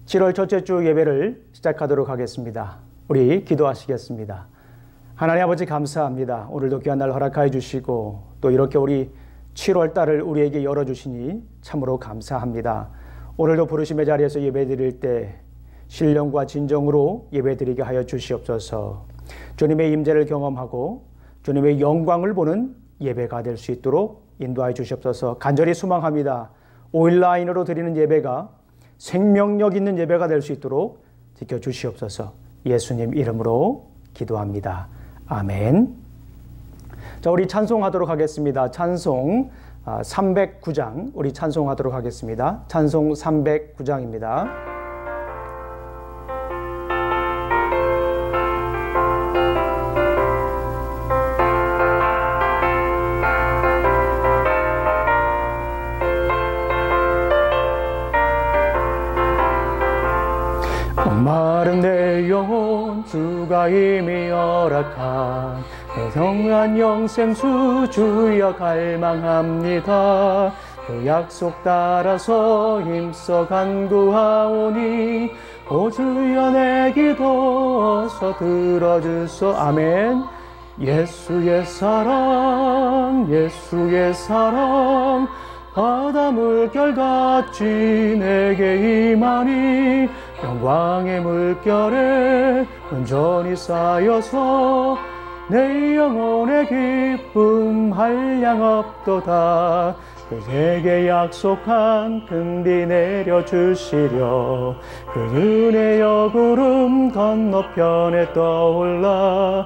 7월 첫째 주 예배를 시작하도록 하겠습니다. 우리 기도하시겠습니다. 하나님 아버지 감사합니다. 오늘도 귀한 날 허락하여 주시고 또 이렇게 우리 7월 달을 우리에게 열어주시니 참으로 감사합니다. 오늘도 부르심의 자리에서 예배드릴 때 신령과 진정으로 예배드리게 하여 주시옵소서. 주님의 임재를 경험하고 주님의 영광을 보는 예배가 될 수 있도록 인도하여 주시옵소서. 간절히 소망합니다. 온라인으로 드리는 예배가 생명력 있는 예배가 될 수 있도록 지켜주시옵소서. 예수님 이름으로 기도합니다. 아멘. 자, 우리 찬송하도록 하겠습니다. 찬송 309장 우리 찬송하도록 하겠습니다. 찬송 309장입니다. 마른 내 영혼 주가 이미 허락한 성한 영생수 주여 갈망합니다. 그 약속 따라서 힘써 간구하오니 오 주여 내 기도 어서 들어주소. 아멘. 예수의 사랑 예수의 사랑 바다 물결같이 내게 임하니 영광의 물결에 온전히 쌓여서 내 영혼의 기쁨 한량 없도다. 그에게 약속한 긍디 내려주시려 그 은혜여 구름 건너편에 떠올라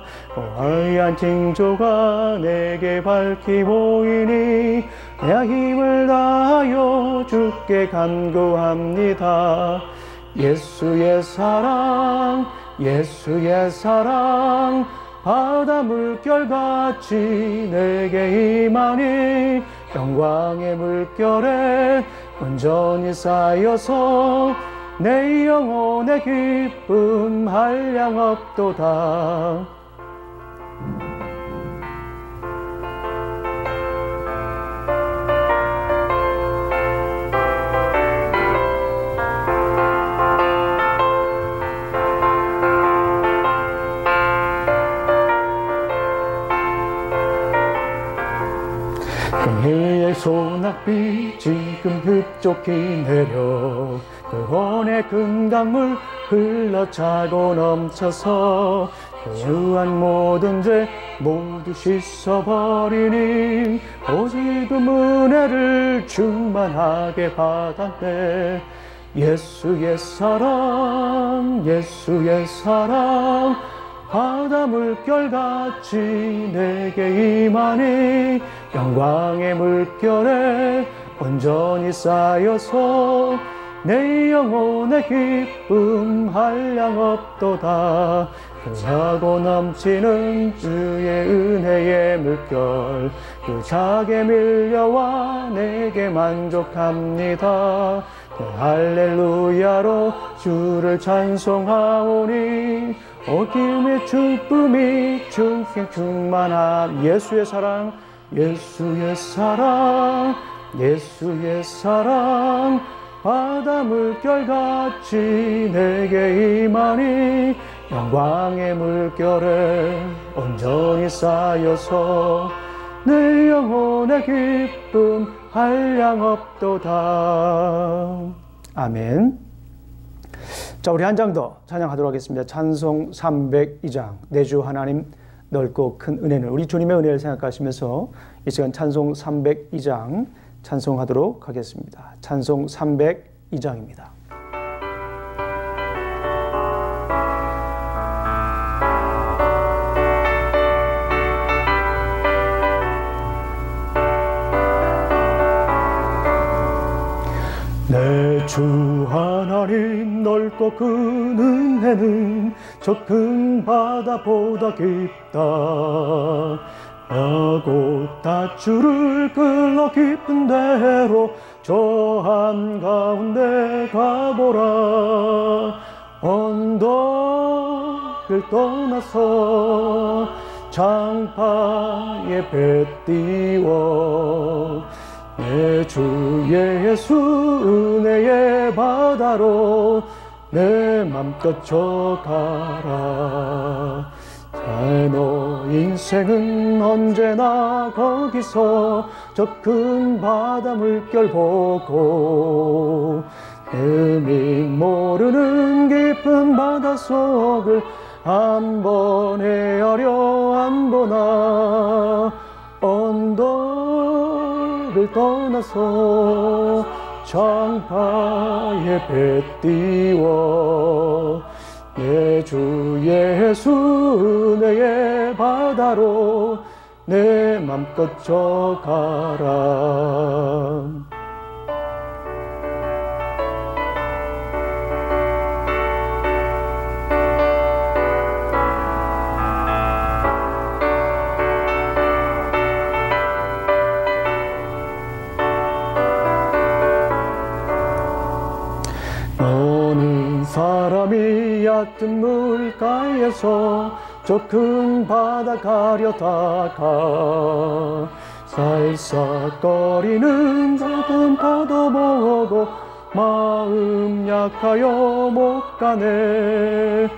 하얀 징조가 내게 밝히 보이니 내 힘을 다하여 주께 간구합니다. 예수의 사랑 예수의 사랑 바다 물결같이 내게 임하니 영광의 물결에 온전히 쌓여서 내 영혼의 기쁨 한량 없도다. 그의 소낙비 지금 흡족히 내려 그 원의 큰 강물 흘러차고 넘쳐서 그 유한 모든 죄 모두 씻어버리니 오직 그 은혜를 충만하게 받았네. 예수의 사랑 예수의 사랑 바다 물결같이 내게 임하니 영광의 물결에 온전히 쌓여서 내 영혼의 기쁨 한량 없도다. 차고 넘치는 주의 은혜의 물결 그 작게 밀려와 내게 만족합니다. 할렐루야로 주를 찬송하오니 어김의 기쁨이 충행 충만함. 예수의 사랑 예수의 사랑 예수의 사랑 바다 물결같이 내게 임하니 영광의 물결에 온전히 쌓여서 내 영혼의 기쁨 한량 없도다. 아멘. 자, 우리 한 장 더 찬양하도록 하겠습니다. 찬송 302장 내 주 하나님 넓고 큰 은혜는. 우리 주님의 은혜를 생각하시면서 이 시간 찬송 302장 찬송하도록 하겠습니다. 찬송 302장입니다. 내 주 하나님 넓고 큰 은혜는 저 큰 바다보다 깊다. 하고 다주를 끌러 깊은 데로 저 한가운데 가보라. 언덕을 떠나서 장파에 배 띄워 내 주 예수 은혜의 바다로 내 맘껏 져가라. 너 인생은 언제나 거기서 저 큰 바다 물결 보고 의미 모르는 깊은 바닷속을 한 번 헤아려 안 보나. 언덕을 떠나서 창파에 배 띄워 내 주 예수 내의 바다로 내 맘껏 져가라. 너는 사람이 얕은 물가에서 저 큰 바다 가려다가 살싹거리는 작은 파도 보고 마음 약하여 못 가네.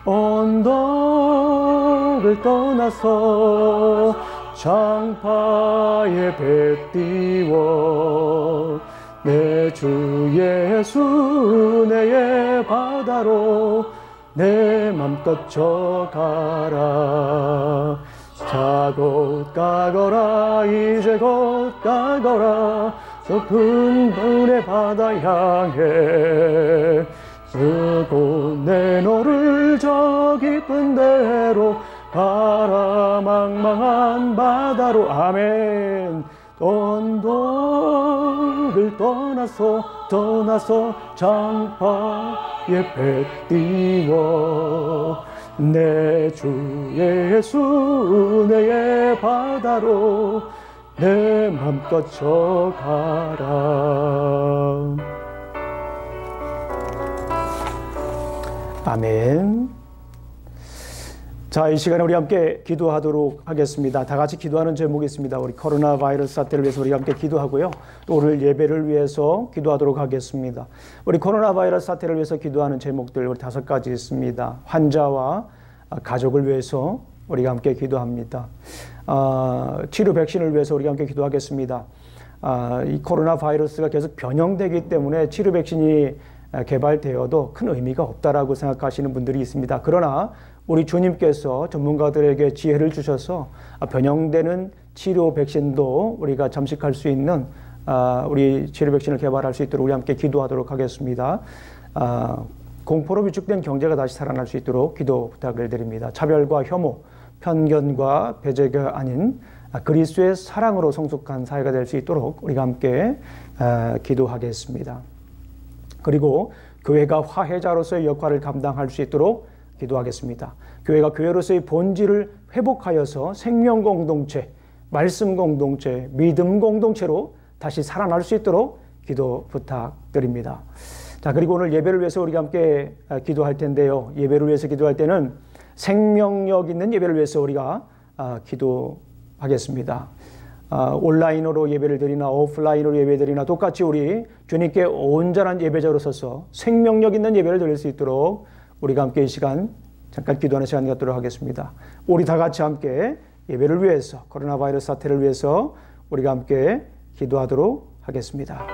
언덕을 떠나서 창파에 배 띄워 내 주 예수 내의 바다로 내 맘껏 져가라. 자 곧 가거라. 이제 곧 가거라. 저 큰 은혜 바다 향해 쓰고 내 너를 저 깊은 데로 가라. 망망한 바다로. 아멘. 언덕을 떠나서 장파에 배 띄워 내 주 예수 내의 바다로 내 맘껏 져가라. 아멘. 자, 이 시간에 우리 함께 기도하도록 하겠습니다. 다 같이 기도하는 제목이 있습니다. 우리 코로나 바이러스 사태를 위해서 우리 함께 기도하고요. 또 오늘 예배를 위해서 기도하도록 하겠습니다. 우리 코로나 바이러스 사태를 위해서 기도하는 제목들 우리 5가지 있습니다. 환자와 가족을 위해서 우리가 함께 기도합니다. 치료 백신을 위해서 우리가 함께 기도하겠습니다. 이 코로나 바이러스가 계속 변형되기 때문에 치료 백신이 개발되어도 큰 의미가 없다라고 생각하시는 분들이 있습니다. 그러나 우리 주님께서 전문가들에게 지혜를 주셔서 변형되는 치료 백신도 우리가 잠식할 수 있는 우리 치료 백신을 개발할 수 있도록 우리 함께 기도하도록 하겠습니다. 공포로 위축된 경제가 다시 살아날 수 있도록 기도 부탁을 드립니다. 차별과 혐오, 편견과 배제가 아닌 그리스도의 사랑으로 성숙한 사회가 될 수 있도록 우리가 함께 기도하겠습니다. 그리고 교회가 화해자로서의 역할을 감당할 수 있도록 기도하겠습니다. 교회가 교회로서의 본질을 회복하여서 생명 공동체, 말씀 공동체, 믿음 공동체로 다시 살아날 수 있도록 기도 부탁드립니다. 자, 그리고 오늘 예배를 위해서 우리가 함께 기도할 텐데요. 예배를 위해서 기도할 때는 생명력 있는 예배를 위해서 우리가 기도하겠습니다. 온라인으로 예배를 드리나 오프라인으로 예배 드리나 똑같이 우리 주님께 온전한 예배자로서서 생명력 있는 예배를 드릴 수 있도록 우리가 함께 이 시간 잠깐 기도하는 시간 갖도록 하겠습니다. 우리 다 같이 함께 예배를 위해서 코로나 바이러스 사태를 위해서 우리가 함께 기도하도록 하겠습니다.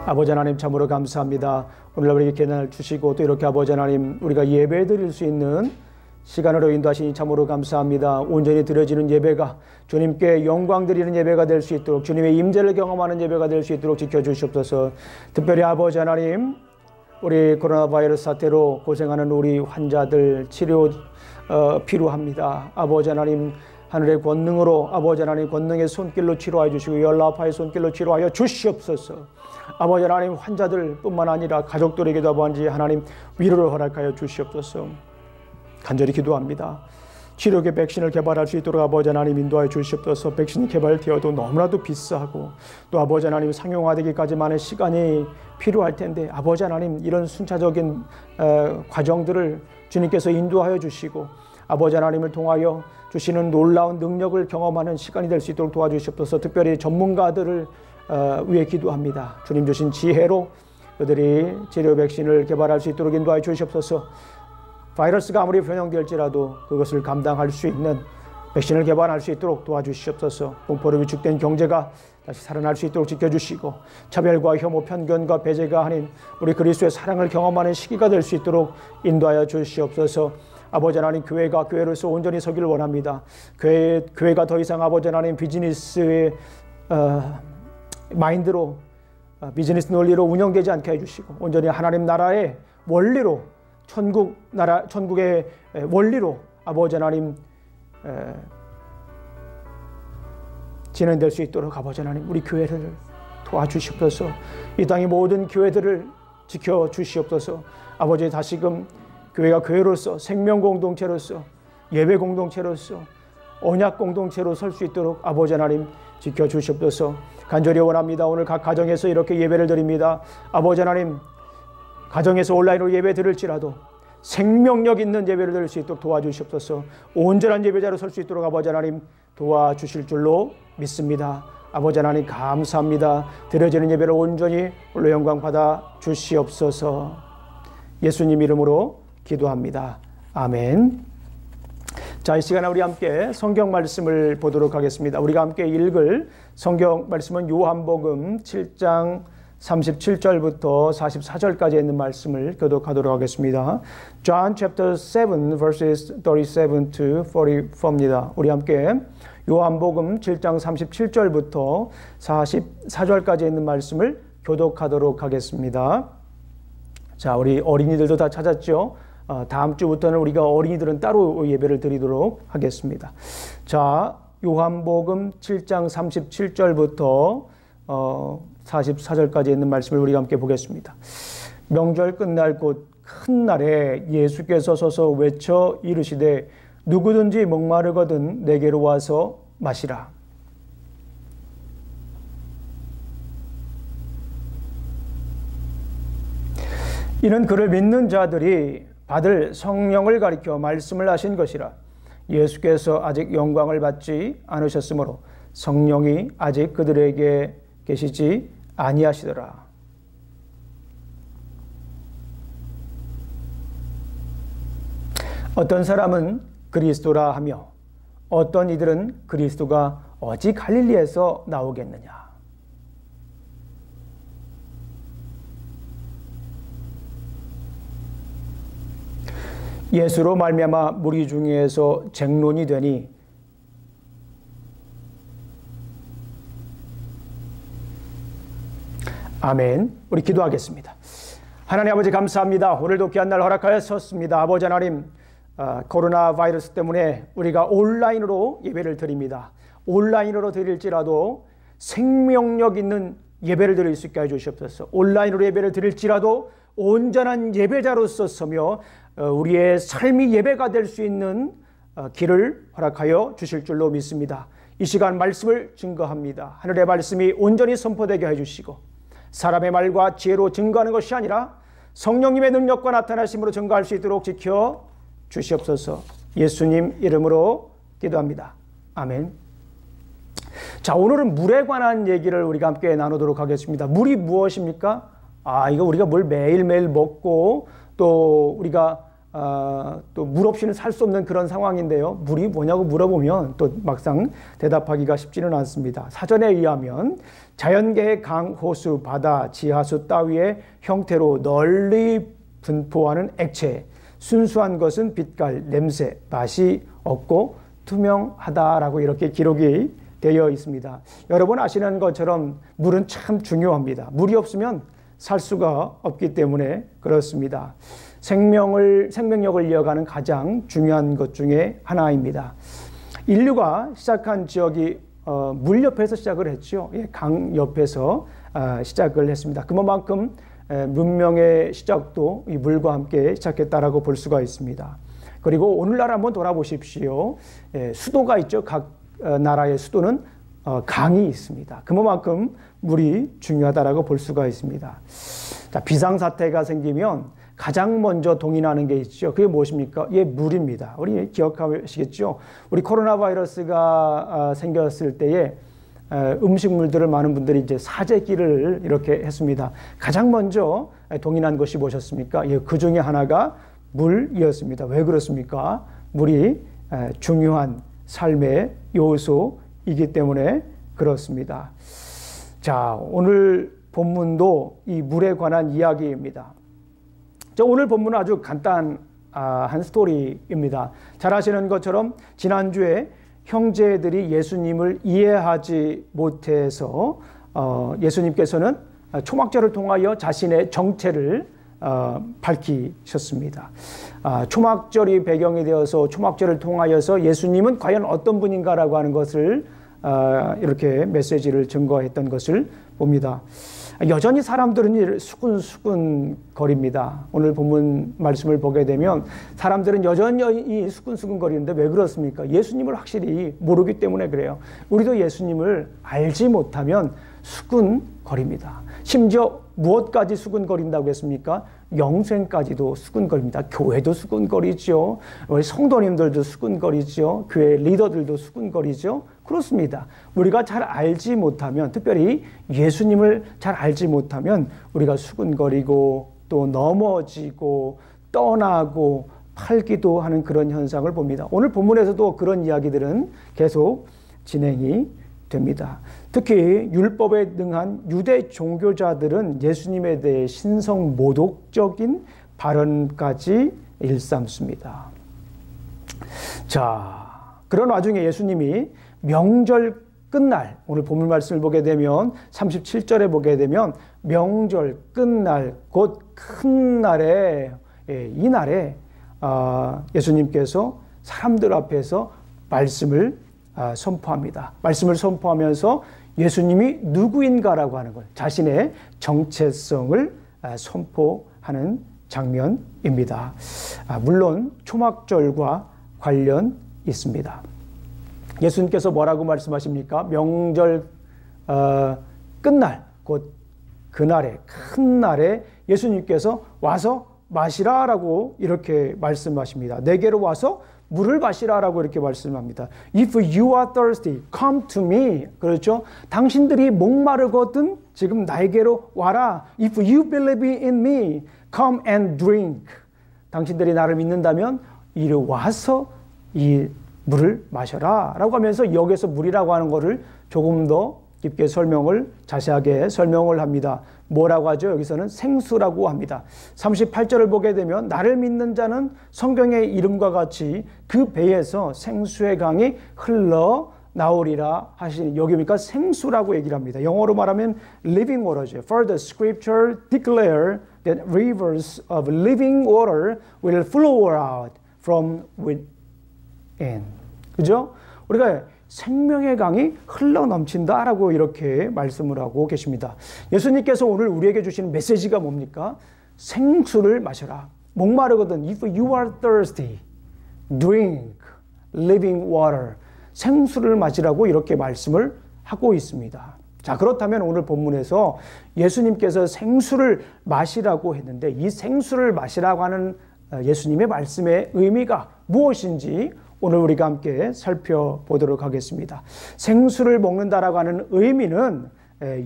아버지 하나님 참으로 감사합니다. 오늘 우리에게 계단을 주시고 또 이렇게 아버지 하나님 우리가 예배 드릴 수 있는 시간으로 인도하시니 참으로 감사합니다. 온전히 드려지는 예배가 주님께 영광 드리는 예배가 될 수 있도록 주님의 임재를 경험하는 예배가 될 수 있도록 지켜주시옵소서. 특별히 아버지 하나님 우리 코로나 바이러스 사태로 고생하는 우리 환자들 치료 필요합니다. 아버지 하나님 하늘의 권능으로 아버지 하나님 권능의 손길로 치료하여 주시고 열나파의 손길로 치료하여 주시옵소서. 아버지 하나님 환자들 뿐만 아니라 가족들에게도 아버지 하나님 위로를 허락하여 주시옵소서. 간절히 기도합니다. 치료기 백신을 개발할 수 있도록 아버지 하나님 인도하여 주시옵소서. 백신이 개발되어도 너무나도 비싸고 또 아버지 하나님 상용화되기까지만의 시간이 필요할 텐데 아버지 하나님 이런 순차적인 과정들을 주님께서 인도하여 주시고 아버지 하나님을 통하여 주시는 놀라운 능력을 경험하는 시간이 될 수 있도록 도와주시옵소서. 특별히 전문가들을 위해 기도합니다. 주님 주신 지혜로 그들이 치료 백신을 개발할 수 있도록 인도하여 주시옵소서. 바이러스가 아무리 변형될지라도 그것을 감당할 수 있는 백신을 개발할 수 있도록 도와주시옵소서. 공포로 위축된 경제가 다시 살아날 수 있도록 지켜주시고, 차별과 혐오, 편견과 배제가 아닌 우리 그리스도의 사랑을 경험하는 시기가 될 수 있도록 인도하여 주시옵소서. 아버지 하나님, 교회가 교회로서 온전히 서기를 원합니다. 교회가 더 이상 아버지 하나님 비즈니스의 마인드로, 비즈니스 논리로 운영되지 않게 해주시고, 온전히 하나님 나라의 원리로, 천국의 원리로 아버지 하나님 진행될 수 있도록 아버지 하나님, 우리 교회를 도와주시옵소서. 이 땅의 모든 교회들을 지켜주시옵소서. 아버지, 다시금 교회가 교회로서, 생명 공동체로서, 예배 공동체로서, 언약 공동체로 설 수 있도록 아버지 하나님 지켜주시옵소서. 간절히 원합니다. 오늘 각 가정에서 이렇게 예배를 드립니다. 아버지 하나님, 가정에서 온라인으로 예배 드릴지라도 생명력 있는 예배를 드릴 수 있도록 도와주시옵소서. 온전한 예배자로 설 수 있도록 아버지 하나님 도와주실 줄로 믿습니다. 아버지 하나님 감사합니다. 드려지는 예배를 온전히 홀로 영광 받아 주시옵소서. 예수님 이름으로 기도합니다. 아멘. 자, 이 시간에 우리 함께 성경 말씀을 보도록 하겠습니다. 우리가 함께 읽을 성경 말씀은 요한복음 7장 37절부터 44절까지 있는 말씀을 교독하도록 하겠습니다. John chapter 7 verses 37 to 44입니다. 우리 함께 요한복음 7장 37절부터 44절까지 있는 말씀을 교독하도록 하겠습니다. 자, 우리 어린이들도 다 찾았죠? 다음 주부터는 우리가 어린이들은 따로 예배를 드리도록 하겠습니다. 자, 요한복음 7장 37절부터 44절까지 있는 말씀을 우리가 함께 보겠습니다. 명절 끝날 곧 큰 날에 예수께서 서서 외쳐 이르시되 누구든지 목마르거든 내게로 와서 마시라. 이는 그를 믿는 자들이 받을 성령을 가리켜 말씀을 하신 것이라. 예수께서 아직 영광을 받지 않으셨으므로 성령이 아직 그들에게 계시지 아니하시더라. 어떤 사람은 그리스도라 하며 어떤 이들은 그리스도가 어찌 갈릴리에서 나오겠느냐. 예수로 말미암아 무리 중에서 쟁론이 되니 아멘. 우리 기도하겠습니다. 하나님 아버지 감사합니다. 오늘도 귀한 날 허락하였습니다. 아버지 하나님, 코로나 바이러스 때문에 우리가 온라인으로 예배를 드립니다. 온라인으로 드릴지라도 생명력 있는 예배를 드릴 수 있게 해주시옵소서. 온라인으로 예배를 드릴지라도 온전한 예배자로서 서며 우리의 삶이 예배가 될 수 있는 길을 허락하여 주실 줄로 믿습니다. 이 시간 말씀을 증거합니다. 하늘의 말씀이 온전히 선포되게 해주시고 사람의 말과 지혜로 증거하는 것이 아니라 성령님의 능력과 나타나심으로 증거할 수 있도록 지켜 주시옵소서. 예수님 이름으로 기도합니다. 아멘. 자, 오늘은 물에 관한 얘기를 우리가 함께 나누도록 하겠습니다. 물이 무엇입니까? 이거 우리가 물 매일매일 먹고 또 우리가 또 물 없이는 살 수 없는 그런 상황인데요. 물이 뭐냐고 물어보면 또 막상 대답하기가 쉽지는 않습니다. 사전에 의하면 자연계의 강, 호수, 바다, 지하수 따위의 형태로 널리 분포하는 액체, 순수한 것은 빛깔, 냄새, 맛이 없고 투명하다라고 이렇게 기록이 되어 있습니다. 여러분 아시는 것처럼 물은 참 중요합니다. 물이 없으면 살 수가 없기 때문에 그렇습니다. 생명력을 이어가는 가장 중요한 것 중에 하나입니다. 인류가 시작한 지역이 물 옆에서 시작을 했죠. 강 옆에서 시작을 했습니다. 그만큼 문명의 시작도 이 물과 함께 시작했다라고 볼 수가 있습니다. 그리고 오늘날 한번 돌아보십시오. 수도가 있죠. 각 나라의 수도는 강이 있습니다. 그만큼 물이 중요하다라고 볼 수가 있습니다. 자, 비상사태가 생기면 가장 먼저 동의하는 게 있죠. 그게 무엇입니까? 물입니다. 우리 기억하시겠죠? 우리 코로나 바이러스가 생겼을 때에 음식물들을 많은 분들이 이제 사재기를 이렇게 했습니다. 가장 먼저 동인한 것이 무엇이었습니까? 예, 그 중에 하나가 물이었습니다. 왜 그렇습니까? 물이 중요한 삶의 요소이기 때문에 그렇습니다. 자, 오늘 본문도 이 물에 관한 이야기입니다. 오늘 본문은 아주 간단한 스토리입니다. 잘 아시는 것처럼 지난주에 형제들이 예수님을 이해하지 못해서 예수님께서는 초막절을 통하여 자신의 정체를 밝히셨습니다. 초막절이 배경이 되어서 초막절을 통하여서 예수님은 과연 어떤 분인가라고 하는 것을 이렇게 메시지를 증거했던 것을 봅니다. 여전히 사람들은 수근수근 거립니다. 오늘 본문 말씀을 보게 되면 사람들은 여전히 수근수근 거리는데 왜 그렇습니까? 예수님을 확실히 모르기 때문에 그래요. 우리도 예수님을 알지 못하면 수근거립니다. 심지어 무엇까지 수근거린다고 했습니까? 영생까지도 수근거립니다. 교회도 수근거리죠. 성도님들도 수근거리죠. 교회 리더들도 수근거리죠. 그렇습니다. 우리가 잘 알지 못하면, 특별히 예수님을 잘 알지 못하면 우리가 수근거리고 또 넘어지고 떠나고 팔기도 하는 그런 현상을 봅니다. 오늘 본문에서도 그런 이야기들은 계속 진행이 됩니다. 특히 율법에 능한 유대 종교자들은 예수님에 대해 신성 모독적인 발언까지 일삼습니다. 자, 그런 와중에 예수님이 명절 끝날, 오늘 본문 말씀을 보게 되면 37절에 보게 되면 명절 끝날, 곧 큰 날에, 이 날에 예수님께서 사람들 앞에서 말씀을 선포합니다. 말씀을 선포하면서 예수님이 누구인가라고 하는 걸, 자신의 정체성을 선포하는 장면입니다. 물론 초막절과 관련 있습니다. 예수님께서 뭐라고 말씀하십니까? 명절 끝날, 곧 그날에, 큰 날에 예수님께서 와서 마시라라고 이렇게 말씀하십니다. 내게로 와서 물을 마시라라고 이렇게 말씀합니다. If you are thirsty, come to me. 그렇죠? 당신들이 목마르거든 지금 나에게로 와라. If you believe in me, come and drink. 당신들이 나를 믿는다면 이리 와서 이 물을 마셔라 라고 하면서 여기서 물이라고 하는 것을 조금 더 깊게 자세하게 설명을 합니다. 뭐라고 하죠? 여기서는 생수라고 합니다. 38절을 보게 되면 나를 믿는 자는 성경의 이름과 같이 그 배에서 생수의 강이 흘러나오리라 하시니, 여기 보니까 생수라고 얘기를 합니다. 영어로 말하면 living water죠. For the scripture declare that rivers of living water will flow out from within. 그죠? 우리가 생명의 강이 흘러넘친다라고 이렇게 말씀을 하고 계십니다. 예수님께서 오늘 우리에게 주시는 메시지가 뭡니까? 생수를 마셔라. 목마르거든. If you are thirsty, drink living water. 생수를 마시라고 이렇게 말씀을 하고 있습니다. 자, 그렇다면 오늘 본문에서 예수님께서 생수를 마시라고 했는데 이 생수를 마시라고 하는 예수님의 말씀의 의미가 무엇인지 오늘 우리가 함께 살펴보도록 하겠습니다. 생수를 먹는다라고 하는 의미는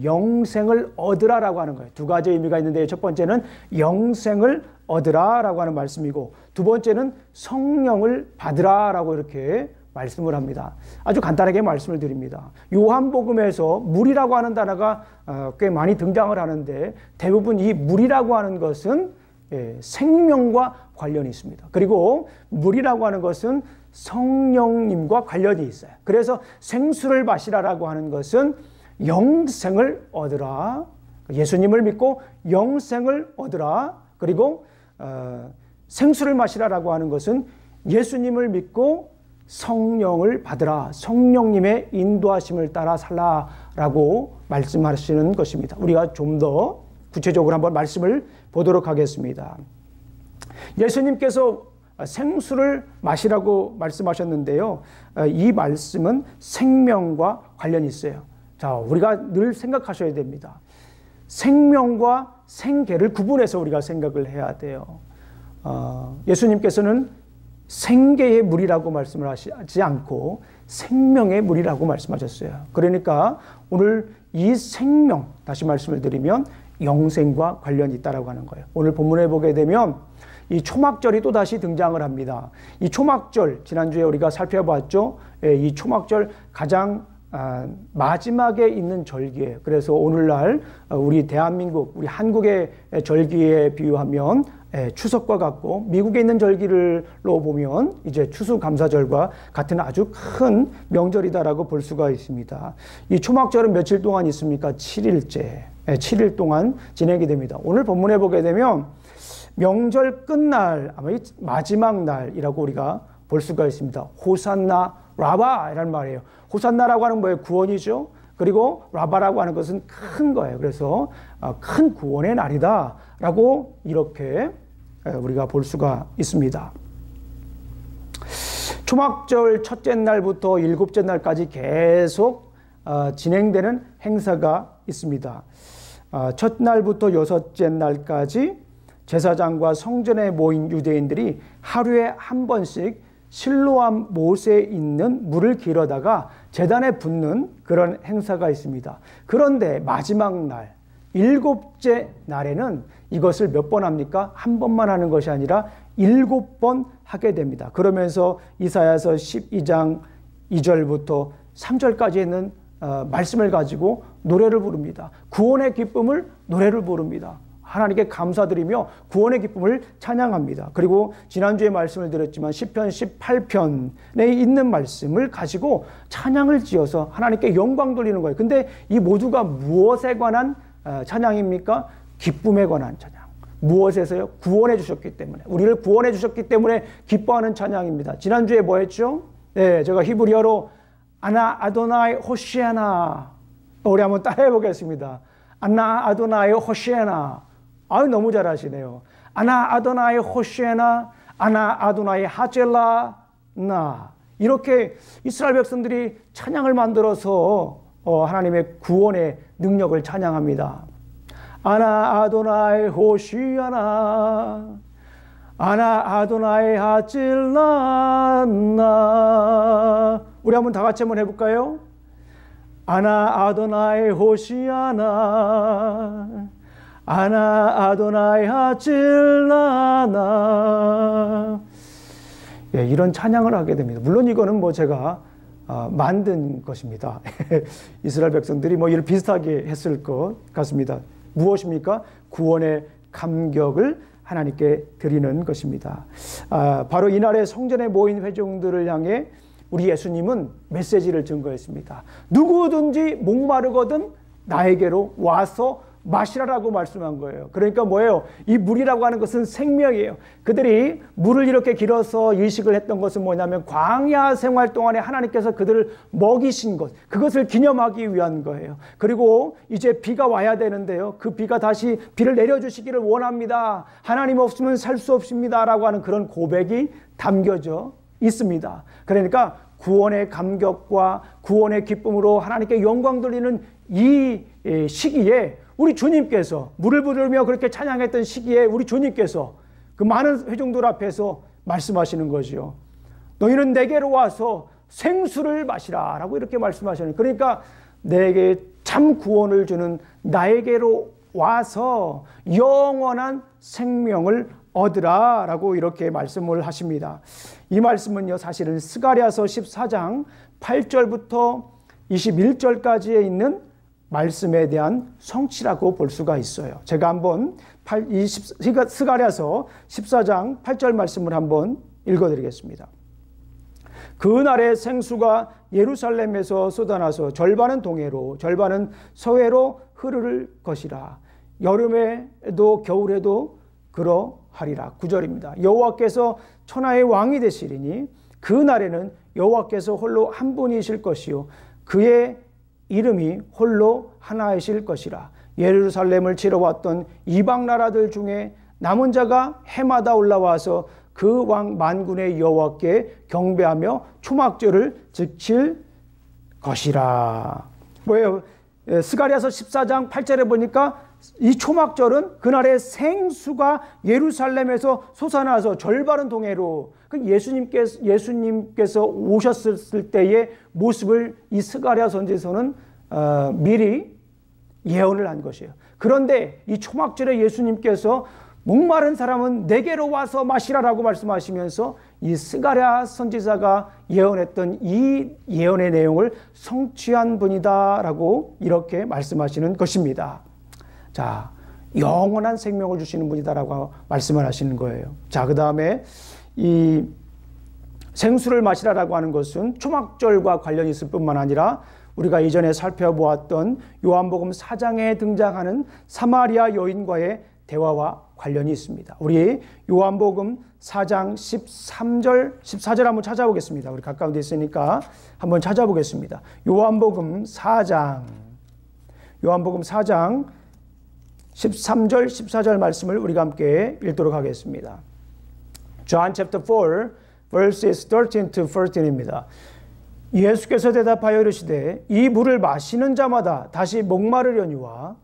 영생을 얻으라라고 하는 거예요. 두 가지 의미가 있는데 첫 번째는 영생을 얻으라라고 하는 말씀이고 두 번째는 성령을 받으라라고 이렇게 말씀을 합니다. 아주 간단하게 말씀을 드립니다. 요한복음에서 물이라고 하는 단어가 꽤 많이 등장을 하는데 대부분 이 물이라고 하는 것은 생명과 관련이 있습니다. 그리고 물이라고 하는 것은 성령님과 관련이 있어요. 그래서 생수를 마시라라고 하는 것은 영생을 얻으라. 예수님을 믿고 영생을 얻으라. 그리고 생수를 마시라라고 하는 것은 예수님을 믿고 성령을 받으라. 성령님의 인도하심을 따라 살라라고 말씀하시는 것입니다. 우리가 좀 더 구체적으로 한번 말씀을 보도록 하겠습니다. 예수님께서 생수를 마시라고 말씀하셨는데요. 이 말씀은 생명과 관련이 있어요. 자, 우리가 늘 생각하셔야 됩니다. 생명과 생계를 구분해서 우리가 생각을 해야 돼요. 예수님께서는 생계의 물이라고 말씀을 하시지 않고 생명의 물이라고 말씀하셨어요. 그러니까 오늘 이 생명, 다시 말씀을 드리면 영생과 관련이 있다라고 하는 거예요. 오늘 본문에 보게 되면 이 초막절이 또 다시 등장을 합니다. 이 초막절, 지난주에 우리가 살펴봤죠. 이 초막절 가장 마지막에 있는 절기예요. 그래서 오늘날 우리 대한민국, 우리 한국의 절기에 비유하면 추석과 같고, 미국에 있는 절기로 보면 이제 추수감사절과 같은 아주 큰 명절이다라고 볼 수가 있습니다. 이 초막절은 며칠 동안 있습니까? 7일째. 7일 동안 진행이 됩니다. 오늘 본문에 보게 되면 명절 끝날, 아마 마지막 날이라고 우리가 볼 수가 있습니다. 호산나 라바라는 말이에요. 호산나라고 하는 뭐예요? 구원이죠. 그리고 라바라고 하는 것은 큰 거예요. 그래서 큰 구원의 날이다라고 이렇게 우리가 볼 수가 있습니다. 초막절 첫째 날부터 일곱째 날까지 계속 진행되는 행사가 있습니다. 첫 날부터 여섯째 날까지 제사장과 성전에 모인 유대인들이 하루에 한 번씩 실로암 못에 있는 물을 길어다가 제단에 붓는 그런 행사가 있습니다. 그런데 마지막 날, 일곱째 날에는 이것을 몇 번 합니까? 한 번만 하는 것이 아니라 7번 하게 됩니다. 그러면서 이사야서 12장 2절부터 3절까지 있는 말씀을 가지고 노래를 부릅니다. 구원의 기쁨을 노래를 부릅니다. 하나님께 감사드리며 구원의 기쁨을 찬양합니다. 그리고 지난주에 말씀을 드렸지만 시편 18편에 있는 말씀을 가지고 찬양을 지어서 하나님께 영광 돌리는 거예요. 근데 이 모두가 무엇에 관한 찬양입니까? 기쁨에 관한 찬양. 무엇에서요? 구원해 주셨기 때문에, 우리를 구원해 주셨기 때문에 기뻐하는 찬양입니다. 지난주에 뭐 했죠? 네, 제가 히브리어로 아나 아도나이 호시아나, 우리 한번 따라해 보겠습니다. 아나 아도나이 호시아나. 아유, 너무 잘하시네요. 아나 아도나이 호시아나, 아나 아도나이 하젤라 나. 이렇게 이스라엘 백성들이 찬양을 만들어서 하나님의 구원의 능력을 찬양합니다. 아나 아도나이 호시아나, 아나 아도나이 하젤라 나. 우리 한번 다 같이 한번 해볼까요? 아나 아도나이 호시아나, 아나 아도나이 하질라나. 예, 이런 찬양을 하게 됩니다. 물론 이거는 뭐 제가 만든 것입니다. 이스라엘 백성들이 뭐 이를 비슷하게 했을 것 같습니다. 무엇입니까? 구원의 감격을 하나님께 드리는 것입니다. 바로 이날의 성전에 모인 회중들을 향해 우리 예수님은 메시지를 증거했습니다. 누구든지 목마르거든 나에게로 와서 마시라라고 말씀한 거예요. 그러니까 뭐예요? 이 물이라고 하는 것은 생명이에요. 그들이 물을 이렇게 길어서 일식을 했던 것은 뭐냐면 광야 생활 동안에 하나님께서 그들을 먹이신 것, 그것을 기념하기 위한 거예요. 그리고 이제 비가 와야 되는데요. 그 비가 다시 비를 내려주시기를 원합니다. 하나님 없으면 살 수 없습니다. 라고 하는 그런 고백이 담겨져 있습니다. 그러니까 구원의 감격과 구원의 기쁨으로 하나님께 영광 돌리는 이 시기에 우리 주님께서 물을 부르며 그렇게 찬양했던 시기에 우리 주님께서 그 많은 회중들 앞에서 말씀하시는 거죠. 너희는 내게로 와서 생수를 마시라 라고 이렇게 말씀하시는, 그러니까 내게 참 구원을 주는 나에게로 와서 영원한 생명을 얻으라 라고 이렇게 말씀을 하십니다. 이 말씀은요, 사실은 스가랴서 14장 8절부터 21절까지에 있는 말씀에 대한 성취라고 볼 수가 있어요. 제가 한번 스가랴서 14장 8절 말씀을 한번 읽어드리겠습니다. 그날에 생수가 예루살렘에서 쏟아나서 절반은 동해로 절반은 서해로 흐를 것이라. 여름에도 겨울에도 그러하리라. 9절입니다. 여호와께서 천하의 왕이 되시리니 그날에는 여호와께서 홀로 한 분이실 것이요 그의 이름이 홀로 하나이실 것이라. 예루살렘을 치러 왔던 이방 나라들 중에 남은 자가 해마다 올라와서 그 왕 만군의 여호와께 경배하며 초막절을 지킬 것이라. 뭐예요? 스가랴서 14장 8절에 보니까 이 초막절은 그날의 생수가 예루살렘에서 솟아나서 절바른 동해로 예수님께서 오셨을 때의 모습을 이 스가랴 선지서는 미리 예언을 한 것이에요. 그런데 이 초막절에 예수님께서 목마른 사람은 내게로 와서 마시라라고 말씀하시면서 이 스가랴 선지자가 예언했던 이 예언의 내용을 성취한 분이다라고 이렇게 말씀하시는 것입니다. 자, 영원한 생명을 주시는 분이다라고 말씀을 하시는 거예요. 자, 그 다음에 이 생수를 마시라라고 하는 것은 초막절과 관련이 있을 뿐만 아니라 우리가 이전에 살펴보았던 요한복음 4장에 등장하는 사마리아 여인과의 대화와 관련이 있습니다. 우리 요한복음 4장 13절, 14절 한번 찾아보겠습니다. 우리 가까운 데 있으니까 한번 찾아보겠습니다. 요한복음 4장 13절, 14절 말씀을 우리가 함께 읽도록 하겠습니다. John chapter 4, verses 13 to 14입니다. 예수께서 대답하여 이르시되 이 물을 마시는 자마다 다시 목마르려니와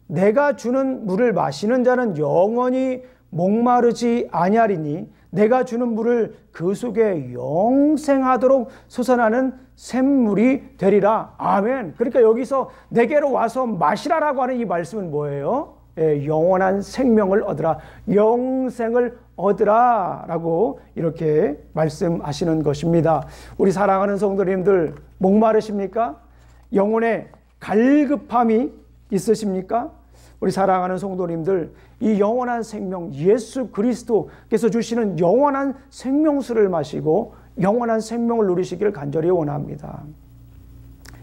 내가 주는 물을 마시는 자는 영원히 목마르지 아니하리니 내가 주는 물을 그 속에 영생하도록 솟아나는 샘물이 되리라. 아멘. 그러니까 여기서 내게로 와서 마시라라고 하는 이 말씀은 뭐예요? 영원한 생명을 얻으라, 영생을 얻으라 라고 이렇게 말씀하시는 것입니다. 우리 사랑하는 성도님들, 목마르십니까? 영혼의 갈급함이 있으십니까? 우리 사랑하는 성도님들, 이 영원한 생명, 예수 그리스도께서 주시는 영원한 생명수를 마시고 영원한 생명을 누리시기를 간절히 원합니다.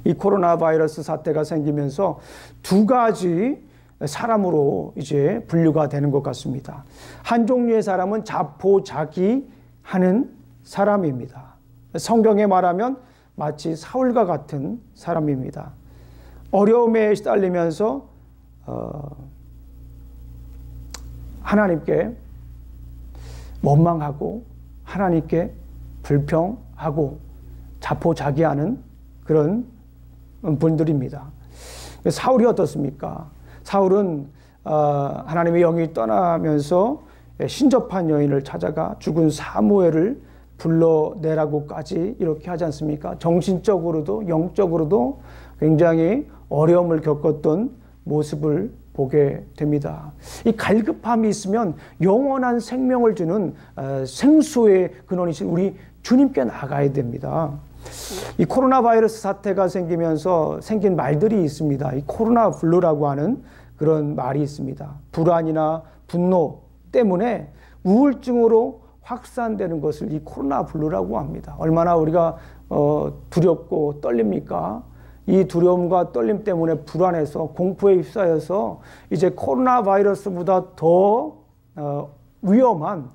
이 코로나 바이러스 사태가 생기면서 두 가지 사람으로 이제 분류가 되는 것 같습니다. 한 종류의 사람은 자포자기하는 사람입니다. 성경에 말하면 마치 사울과 같은 사람입니다. 어려움에 시달리면서 하나님께 원망하고 하나님께 불평하고 자포자기하는 그런 분들입니다. 사울이 어떻습니까? 사울은 하나님의 영이 떠나면서 신접한 여인을 찾아가 죽은 사무엘을 불러내라고까지 이렇게 하지 않습니까? 정신적으로도 영적으로도 굉장히 어려움을 겪었던 모습을 보게 됩니다. 이 갈급함이 있으면 영원한 생명을 주는 생수의 근원이신 우리 주님께 나가야 됩니다. 이 코로나 바이러스 사태가 생기면서 생긴 말들이 있습니다. 이 코로나 블루라고 하는 그런 말이 있습니다. 불안이나 분노 때문에 우울증으로 확산되는 것을 이 코로나 블루라고 합니다. 얼마나 우리가 두렵고 떨립니까? 이 두려움과 떨림 때문에 불안해서 공포에 휩싸여서 이제 코로나 바이러스보다 더 위험한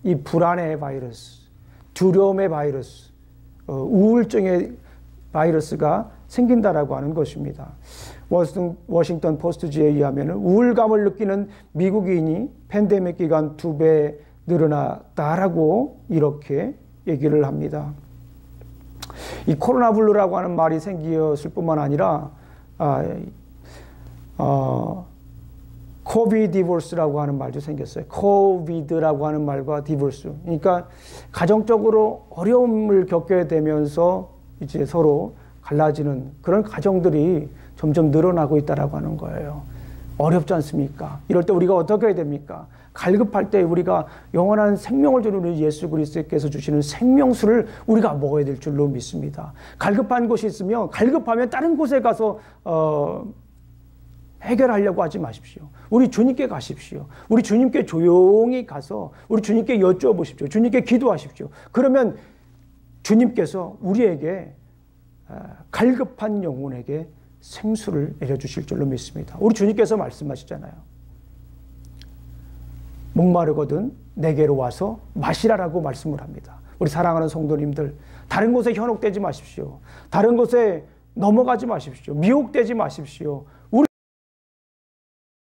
이 불안의 바이러스, 두려움의 바이러스, 우울증의 바이러스가 생긴다라고 하는 것입니다. 워싱턴 포스트지에 의하면 우울감을 느끼는 미국인이 팬데믹 기간 2배 늘어났다라고 이렇게 얘기를 합니다. 이 코로나 블루라고 하는 말이 생겼을 뿐만 아니라 코비드 디보스라고 하는 말도 생겼어요. 코비드라고 하는 말과 디보스. 그러니까 가정적으로 어려움을 겪게 되면서 이제 서로 갈라지는 그런 가정들이 점점 늘어나고 있다라고 하는 거예요. 어렵지 않습니까? 이럴 때 우리가 어떻게 해야 됩니까? 갈급할 때 우리가 영원한 생명을 주는 우리 예수 그리스도께서 주시는 생명수를 우리가 먹어야 될 줄로 믿습니다. 갈급한 곳이 있으면 갈급하면 다른 곳에 가서 해결하려고 하지 마십시오. 우리 주님께 가십시오. 우리 주님께 조용히 가서 우리 주님께 여쭤보십시오. 주님께 기도하십시오. 그러면 주님께서 우리에게 갈급한 영혼에게 생수를 내려주실 줄로 믿습니다. 우리 주님께서 말씀하시잖아요. 목마르거든 내게로 와서 마시라라고 말씀을 합니다. 우리 사랑하는 성도님들, 다른 곳에 현혹되지 마십시오. 다른 곳에 넘어가지 마십시오. 미혹되지 마십시오. 우리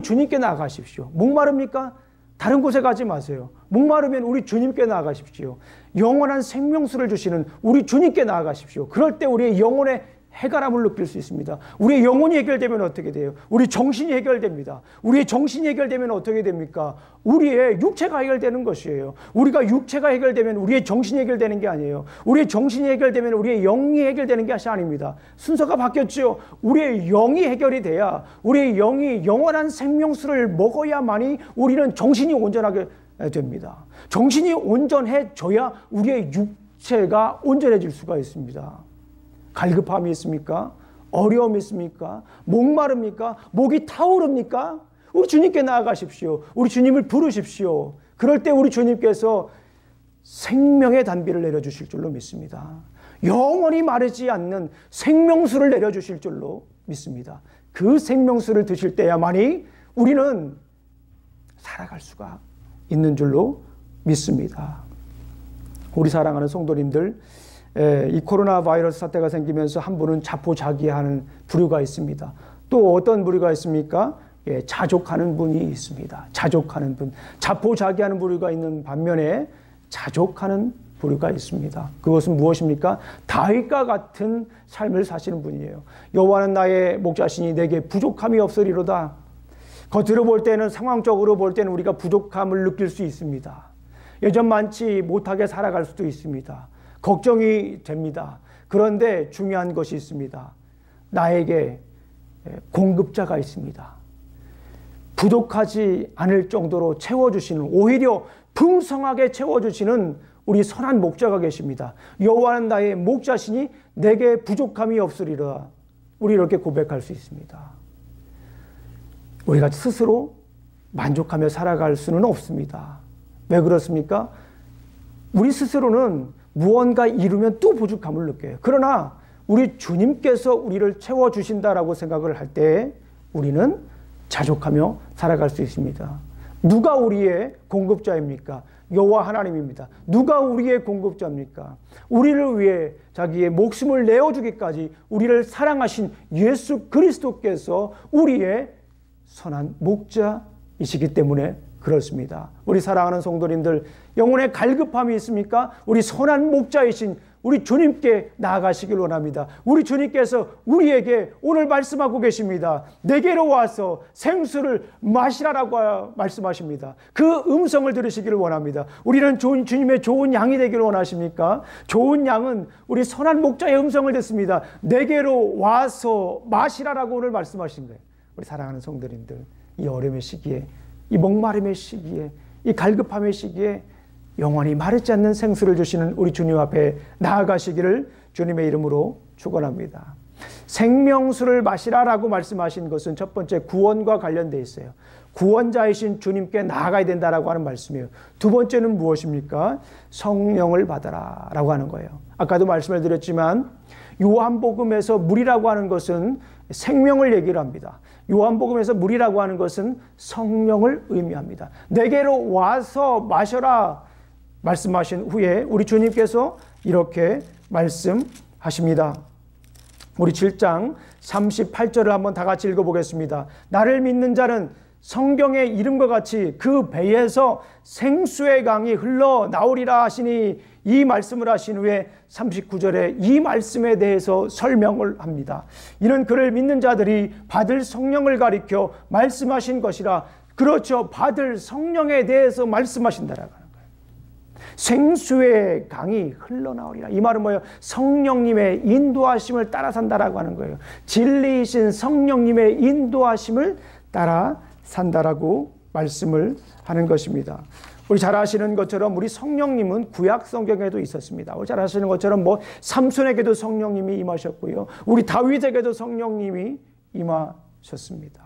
주님께 나아가십시오. 목마릅니까? 다른 곳에 가지 마세요. 목마르면 우리 주님께 나아가십시오. 영원한 생명수를 주시는 우리 주님께 나아가십시오. 그럴 때 우리의 영혼의 해결함을 느낄 수 있습니다. 우리의 영혼이 해결되면 어떻게 돼요? 우리 정신이 해결됩니다. 우리의 정신이 해결되면 어떻게 됩니까? 우리의 육체가 해결되는 것이에요. 우리가 육체가 해결되면 우리의 정신이 해결되는 게 아니에요. 우리의 정신이 해결되면 우리의 영이 해결되는 게 아닙니다. 순서가 바뀌었죠. 우리의 영이 해결이 돼야, 우리의 영이 영원한 생명수를 먹어야만이 우리는 정신이 온전하게 됩니다. 정신이 온전해져야 우리의 육체가 온전해질 수가 있습니다. 갈급함이 있습니까? 어려움이 있습니까? 목마릅니까? 목이 타오릅니까? 우리 주님께 나아가십시오. 우리 주님을 부르십시오. 그럴 때 우리 주님께서 생명의 단비를 내려주실 줄로 믿습니다. 영원히 마르지 않는 생명수를 내려주실 줄로 믿습니다. 그 생명수를 드실 때야만이 우리는 살아갈 수가 있는 줄로 믿습니다. 우리 사랑하는 성도님들, 이 코로나 바이러스 사태가 생기면서 한 분은 자포자기하는 부류가 있습니다. 또 어떤 부류가 있습니까? 자족하는 분이 있습니다. 자족하는 분, 자포자기하는 부류가 있는 반면에 자족하는 부류가 있습니다. 그것은 무엇입니까? 다윗과 같은 삶을 사시는 분이에요. 여호와는 나의 목자시니 내게 부족함이 없으리로다. 겉으로 볼 때는, 상황적으로 볼 때는 우리가 부족함을 느낄 수 있습니다. 예전만치 못하게 살아갈 수도 있습니다. 걱정이 됩니다. 그런데 중요한 것이 있습니다. 나에게 공급자가 있습니다. 부족하지 않을 정도로 채워주시는, 오히려 풍성하게 채워주시는 우리 선한 목자가 계십니다. 여호와는 나의 목자시니 내게 부족함이 없으리라. 우리 이렇게 고백할 수 있습니다. 우리가 스스로 만족하며 살아갈 수는 없습니다. 왜 그렇습니까? 우리 스스로는 무언가 이루면 또 부족함을 느껴요. 그러나 우리 주님께서 우리를 채워주신다라고 생각을 할 때 우리는 자족하며 살아갈 수 있습니다. 누가 우리의 공급자입니까? 여호와 하나님입니다. 누가 우리의 공급자입니까? 우리를 위해 자기의 목숨을 내어주기까지 우리를 사랑하신 예수 그리스도께서 우리의 선한 목자이시기 때문에 그렇습니다. 우리 사랑하는 성도님들, 영혼의 갈급함이 있습니까? 우리 선한 목자이신 우리 주님께 나아가시길 원합니다. 우리 주님께서 우리에게 오늘 말씀하고 계십니다. 내게로 와서 생수를 마시라라고 말씀하십니다. 그 음성을 들으시기를 원합니다. 우리는 주님의 좋은 양이 되기를 원하십니까? 좋은 양은 우리 선한 목자의 음성을 듣습니다. 내게로 와서 마시라라고 오늘 말씀하신 거예요. 우리 사랑하는 성도님들, 이 어려움의 시기에, 이 목마름의 시기에, 이 갈급함의 시기에 영원히 마르지 않는 생수를 주시는 우리 주님 앞에 나아가시기를 주님의 이름으로 축원합니다. 생명수를 마시라라고 말씀하신 것은 첫 번째 구원과 관련되어 있어요. 구원자이신 주님께 나아가야 된다라고 하는 말씀이에요. 두 번째는 무엇입니까? 성령을 받아라 라고 하는 거예요. 아까도 말씀을 드렸지만 요한복음에서 물이라고 하는 것은 생명을 얘기를 합니다. 요한복음에서 물이라고 하는 것은 성령을 의미합니다. 내게로 와서 마셔라 말씀하신 후에 우리 주님께서 이렇게 말씀하십니다. 우리 7장 38절을 한번 다 같이 읽어보겠습니다. 나를 믿는 자는 성경의 이름과 같이 그 배에서 생수의 강이 흘러나오리라 하시니, 이 말씀을 하신 후에 39절에 이 말씀에 대해서 설명을 합니다. 이는 그를 믿는 자들이 받을 성령을 가리켜 말씀하신 것이라. 그렇죠. 받을 성령에 대해서 말씀하신다라고 하는 거예요. 생수의 강이 흘러나오리라. 이 말은 뭐예요? 성령님의 인도하심을 따라 산다라고 하는 거예요. 진리이신 성령님의 인도하심을 따라 산다라고 말씀을 하는 것입니다. 우리 잘 아시는 것처럼 우리 성령님은 구약 성경에도 있었습니다. 우리 잘 아시는 것처럼 삼손에게도 성령님이 임하셨고요. 우리 다윗에게도 성령님이 임하셨습니다.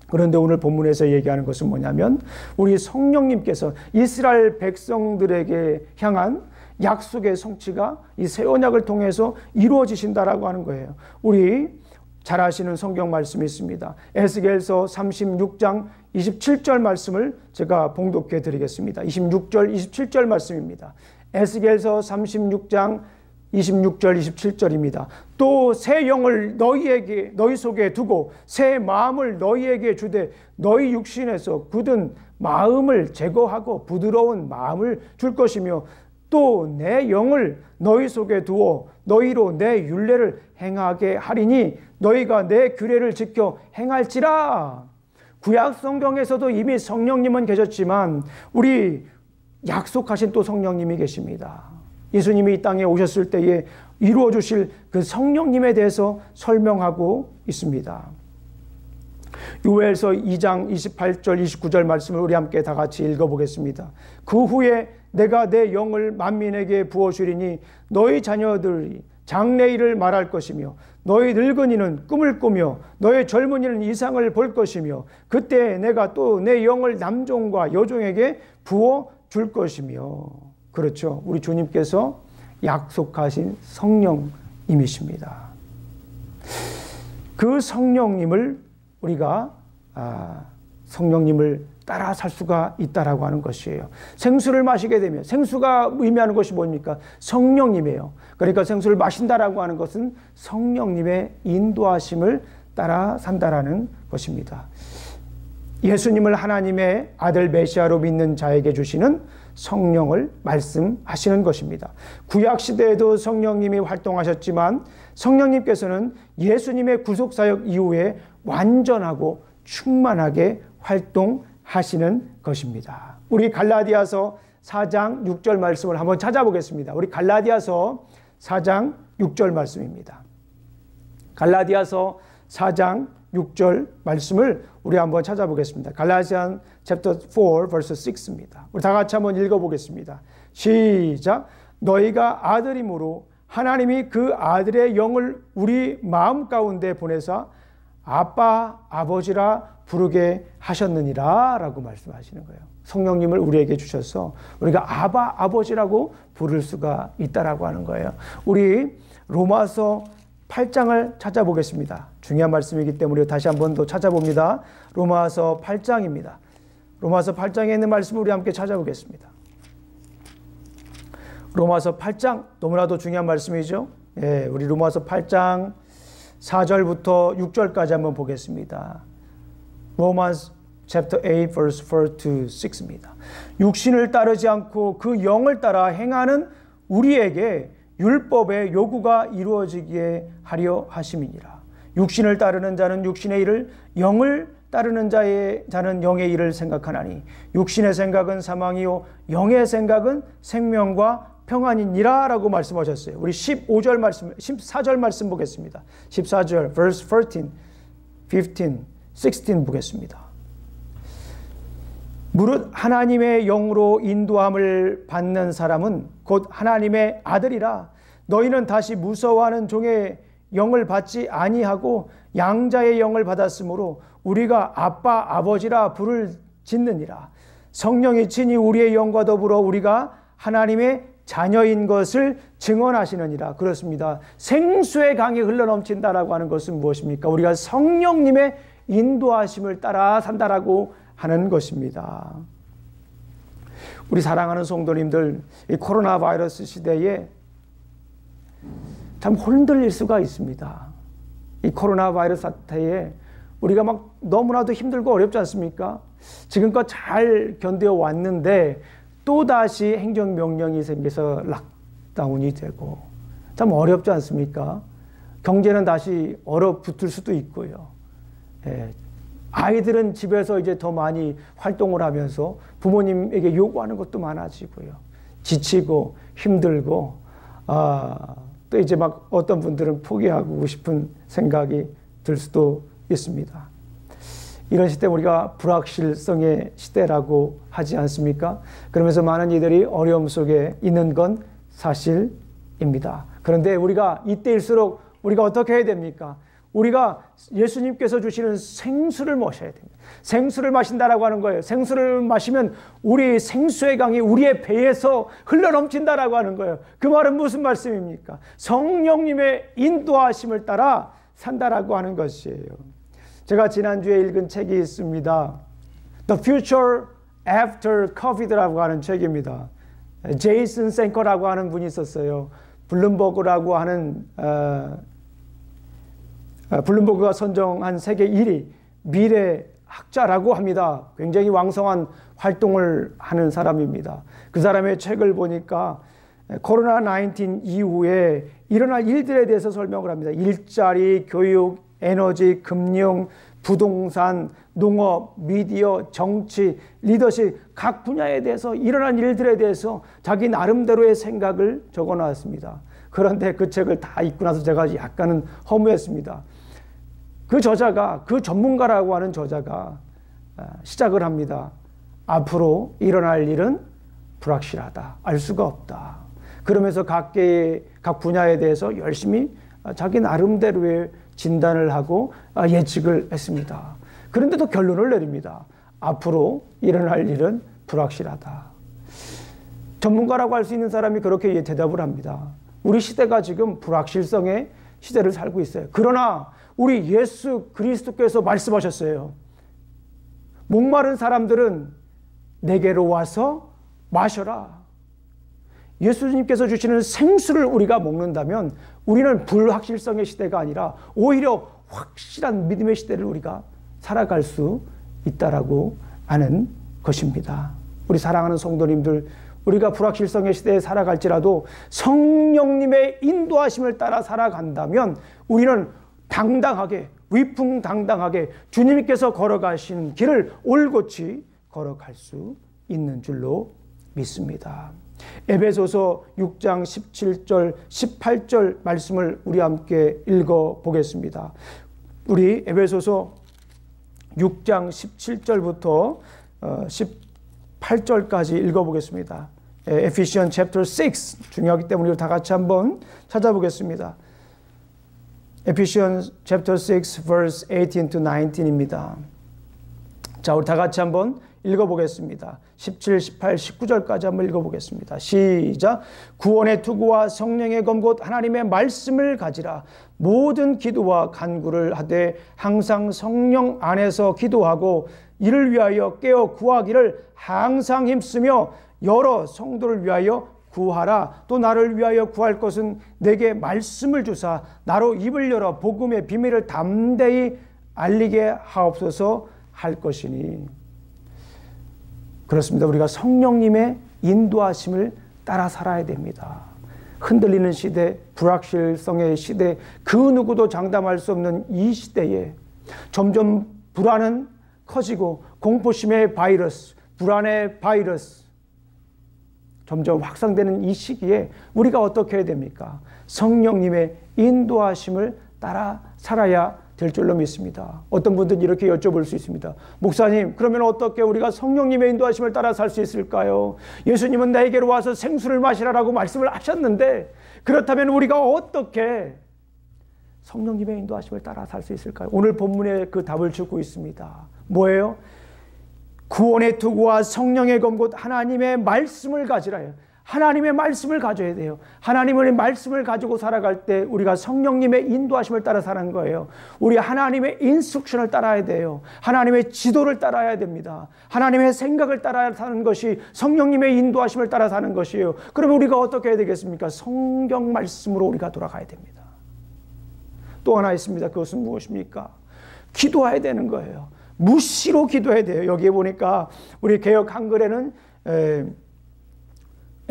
그런데 오늘 본문에서 얘기하는 것은 뭐냐면 우리 성령님께서 이스라엘 백성들에게 향한 약속의 성취가 이 새 언약을 통해서 이루어지신다라고 하는 거예요. 우리 잘 아시는 성경 말씀이 있습니다. 에스겔서 36장 27절 말씀을 제가 봉독해 드리겠습니다. 26절, 27절 말씀입니다. 에스겔서 36장 26절, 27절입니다. 또 새 영을 너희 속에 두고 새 마음을 너희에게 주되 너희 육신에서 굳은 마음을 제거하고 부드러운 마음을 줄 것이며 또 내 영을 너희 속에 두어 너희로 내 율례를 행하게 하리니 너희가 내 규례를 지켜 행할지라. 구약 성경에서도 이미 성령님은 계셨지만 우리 약속하신 또 성령님이 계십니다. 예수님이 이 땅에 오셨을 때에 이루어 주실 그 성령님에 대해서 설명하고 있습니다. 요엘서 2장 28절 29절 말씀을 우리 함께 다 같이 읽어보겠습니다. 그 후에 내가 내 영을 만민에게 부어주리니 너희 자녀들이 장래일을 말할 것이며 너희 늙은이는 꿈을 꾸며 너희 젊은이는 이상을 볼 것이며 그때 내가 또 내 영을 남종과 여종에게 부어 줄 것이며. 그렇죠. 우리 주님께서 약속하신 성령님이십니다. 그 성령님을 우리가 성령님을 따라 살 수가 있다라고 하는 것이에요. 생수를 마시게 되면 생수가 의미하는 것이 뭡니까? 성령님이에요. 그러니까 생수를 마신다라고 하는 것은 성령님의 인도하심을 따라 산다라는 것입니다. 예수님을 하나님의 아들 메시아로 믿는 자에게 주시는 성령을 말씀하시는 것입니다. 구약시대에도 성령님이 활동하셨지만 성령님께서는 예수님의 구속사역 이후에 완전하고 충만하게 활동하시는 것입니다. 우리 갈라디아서 4장 6절 말씀을 한번 찾아보겠습니다. 우리 갈라디아서 4장 6절 말씀입니다. 갈라디아서 4장 6절 말씀을 우리 한번 찾아보겠습니다. 갈라디안 chapter 4 verse 6입니다. 우리 다 같이 한번 읽어보겠습니다. 시작. 너희가 아들임으로 하나님이 그 아들의 영을 우리 마음 가운데 보내사 아빠 아버지라 부르게 하셨느니라 라고 말씀하시는 거예요. 성령님을 우리에게 주셔서 우리가 아바 아버지라고 부를 수가 있다라고 하는 거예요. 우리 로마서 8장을 찾아보겠습니다. 중요한 말씀이기 때문에 다시 한번 더 찾아봅니다. 로마서 8장입니다. 로마서 8장에 있는 말씀을 우리 함께 찾아보겠습니다. 로마서 8장 너무나도 중요한 말씀이죠. 예, 우리 로마서 8장 4절부터 6절까지 한번 보겠습니다. Romans chapter 8 verse 4 to 6입니다. 육신을 따르지 않고 그 영을 따라 행하는 우리에게 율법의 요구가 이루어지게 하려 하심이니라. 육신을 따르는 자는 육신의 일을, 영을 따르는 자는 영의 일을 생각하나니 육신의 생각은 사망이요 영의 생각은 생명과 평안이니라 라고 말씀하셨어요. 우리 15절 말씀, 14절 말씀 보겠습니다. 14절 verse 13, 15, 16 보겠습니다. 무릇 하나님의 영으로 인도함을 받는 사람은 곧 하나님의 아들이라. 너희는 다시 무서워하는 종의 영을 받지 아니하고 양자의 영을 받았으므로 우리가 아빠 아버지라 부를 짓느니라. 성령이 친히 우리의 영과 더불어 우리가 하나님의 자녀인 것을 증언하시느니라. 그렇습니다. 생수의 강이 흘러넘친다라고 하는 것은 무엇입니까? 우리가 성령님의 인도하심을 따라 산다라고 하는 것입니다. 우리 사랑하는 성도님들, 이 코로나 바이러스 시대에 참 흔들릴 수가 있습니다. 이 코로나 바이러스 사태에 우리가 막 너무나도 힘들고 어렵지 않습니까? 지금껏 잘 견뎌 왔는데 또다시 행정명령이 생겨서 락다운이 되고 참 어렵지 않습니까? 경제는 다시 얼어붙을 수도 있고요. 예. 아이들은 집에서 이제 더 많이 활동을 하면서 부모님에게 요구하는 것도 많아지고요. 지치고 힘들고, 또 이제 막 어떤 분들은 포기하고 싶은 생각이 들 수도 있습니다. 이런 시대 우리가 불확실성의 시대라고 하지 않습니까? 그러면서 많은 이들이 어려움 속에 있는 건 사실입니다. 그런데 우리가 이때일수록 우리가 어떻게 해야 됩니까? 우리가 예수님께서 주시는 생수를 마셔야 됩니다. 생수를 마신다라고 하는 거예요. 생수를 마시면 우리 생수의 강이 우리의 배에서 흘러넘친다라고 하는 거예요. 그 말은 무슨 말씀입니까? 성령님의 인도하심을 따라 산다라고 하는 것이에요. 제가 지난주에 읽은 책이 있습니다. The Future After COVID라고 하는 책입니다. 제이슨 생커라고 하는 분이 있었어요. 블룸버그라고 하는 블룸버그가 선정한 세계 1위 미래학자라고 합니다. 굉장히 왕성한 활동을 하는 사람입니다. 그 사람의 책을 보니까 코로나19 이후에 일어날 일들에 대해서 설명을 합니다. 일자리, 교육, 에너지, 금융, 부동산, 농업, 미디어, 정치, 리더십 각 분야에 대해서 일어난 일들에 대해서 자기 나름대로의 생각을 적어놨습니다. 그런데 그 책을 다 읽고 나서 제가 약간은 허무했습니다. 그 저자가, 그 전문가라고 하는 저자가 시작을 합니다. 앞으로 일어날 일은 불확실하다. 알 수가 없다. 그러면서 각 분야에 대해서 열심히 자기 나름대로의 진단을 하고 예측을 했습니다. 그런데도 결론을 내립니다. 앞으로 일어날 일은 불확실하다. 전문가라고 할 수 있는 사람이 그렇게 대답을 합니다. 우리 시대가 지금 불확실성의 시대를 살고 있어요. 그러나 우리 예수 그리스도께서 말씀하셨어요. 목마른 사람들은 내게로 와서 마셔라. 예수님께서 주시는 생수를 우리가 먹는다면 우리는 불확실성의 시대가 아니라 오히려 확실한 믿음의 시대를 우리가 살아갈 수 있다라고 하는 것입니다. 우리 사랑하는 성도님들, 우리가 불확실성의 시대에 살아갈지라도 성령님의 인도하심을 따라 살아간다면 우리는 당당하게, 위풍당당하게 주님께서 걸어가신 길을 올곧이 걸어갈 수 있는 줄로 믿습니다. 에베소서 6장 17절, 18절 말씀을 우리 함께 읽어보겠습니다. 우리 에베소서 6장 17절부터 18절까지 읽어보겠습니다. Ephesians chapter 6 중요하기 때문에 다 같이 한번 찾아보겠습니다. Ephesians chapter 6 verse 18 to 19입니다. 자, 우리 다 같이 한번 읽어보겠습니다. 17, 18, 19절까지 한번 읽어보겠습니다. 시작. 구원의 투구와 성령의 검 곧 하나님의 말씀을 가지라. 모든 기도와 간구를 하되 항상 성령 안에서 기도하고 이를 위하여 깨어 구하기를 항상 힘쓰며 여러 성도를 위하여 구하라. 또 나를 위하여 구할 것은 내게 말씀을 주사 나로 입을 열어 복음의 비밀을 담대히 알리게 하옵소서 할 것이니. 그렇습니다. 우리가 성령님의 인도하심을 따라 살아야 됩니다. 흔들리는 시대, 불확실성의 시대, 그 누구도 장담할 수 없는 이 시대에 점점 불안은 커지고 공포심의 바이러스, 불안의 바이러스 점점 확산되는 이 시기에 우리가 어떻게 해야 됩니까? 성령님의 인도하심을 따라 살아야 될 줄로 믿습니다. 어떤 분들은 이렇게 여쭤볼 수 있습니다. 목사님, 그러면 어떻게 우리가 성령님의 인도하심을 따라 살 수 있을까요? 예수님은 나에게로 와서 생수를 마시라라고 말씀을 하셨는데 그렇다면 우리가 어떻게 성령님의 인도하심을 따라 살 수 있을까요? 오늘 본문에 그 답을 주고 있습니다. 뭐예요? 구원의 투구와 성령의 검 곧 하나님의 말씀을 가지라요. 하나님의 말씀을 가져야 돼요. 하나님의 말씀을 가지고 살아갈 때 우리가 성령님의 인도하심을 따라 사는 거예요. 우리 하나님의 인스트럭션을 따라야 돼요. 하나님의 지도를 따라야 됩니다. 하나님의 생각을 따라 사는 것이 성령님의 인도하심을 따라 사는 것이에요. 그러면 우리가 어떻게 해야 되겠습니까? 성경 말씀으로 우리가 돌아가야 됩니다. 또 하나 있습니다. 그것은 무엇입니까? 기도해야 되는 거예요. 무시로 기도해야 돼요. 여기에 보니까 우리 개역 한글에는